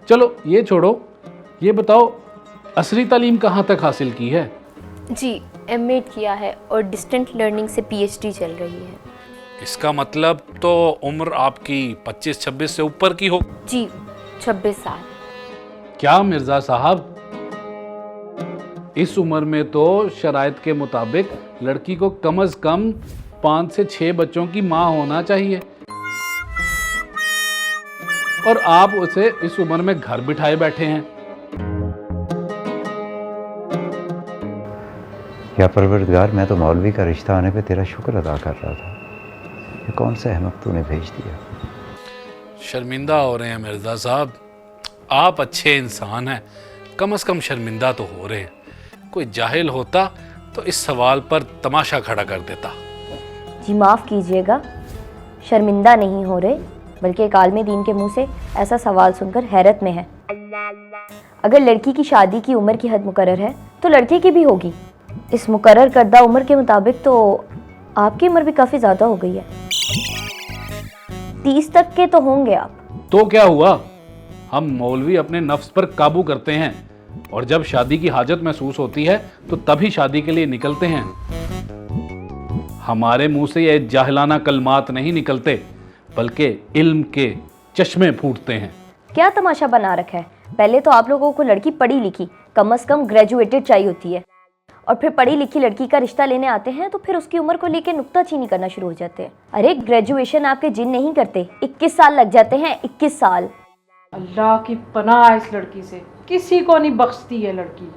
चलो ये छोड़ो, ये बताओ असली तालीम कहाँ तक हासिल की है? जी, एमएड किया है और डिस्टेंट लर्निंग से पीएचडी चल रही है। इसका मतलब तो उम्र आपकी 25-26 से ऊपर की हो। जी, 26 साल। क्या मिर्जा साहब, इस उम्र में तो शराइत के मुताबिक लड़की को कम से कम 5 से 6 बच्चों की माँ होना चाहिए, और आप उसे इस उम्र में घर बिठाए बैठे हैं। या परवरदिगार, मैं तो मौलवी का रिश्ता आने पे तेरा शुक्र अदा कर रहा था। ये कौन सा अहमक तूने भेज दिया? शर्मिंदा हो रहे हैं मिर्जा साहब, आप अच्छे इंसान हैं, कम से कम शर्मिंदा तो हो रहे हैं। कोई जाहिल होता तो इस सवाल पर तमाशा खड़ा कर देता। जी माफ़ कीजिएगा, शर्मिंदा नहीं हो रहे, बल्कि एक आलिम दीन के मुंह से ऐसा सवाल सुनकर हैरत में है। अगर लड़की की शादी की उम्र की हद मुकर्रर है तो लड़के की भी होगी। इस मुकर्रर करदा उम्र के मुताबिक तो आपकी उम्र भी काफ़ी ज़्यादा हो गई है। 30 तक के तो होंगे आप। तो क्या हुआ, हम मौलवी अपने नफ्स पर काबू करते हैं, और जब शादी की हाजत महसूस होती है तो तभी शादी के लिए निकलते हैं। हमारे मुंह से ये जाहिलाना कलमात नहीं निकलते, बल्कि इल्म के चश्मे फूटते हैं। क्या तमाशा बना रखा है? पहले तो आप लोगों को लड़की पढ़ी लिखी, कम से कम ग्रेजुएटेड चाहिए होती है, और फिर पढ़ी लिखी लड़की का रिश्ता लेने आते हैं तो फिर उसकी उम्र को लेकर नुक्ताचीनी करना शुरू हो जाते हैं। अरे ग्रेजुएशन आपके जिन नहीं करते, 21 साल लग जाते हैं, 21 साल। अल्लाह की पनाह इस लड़की से, किसी को नहीं बख्शती है लड़की।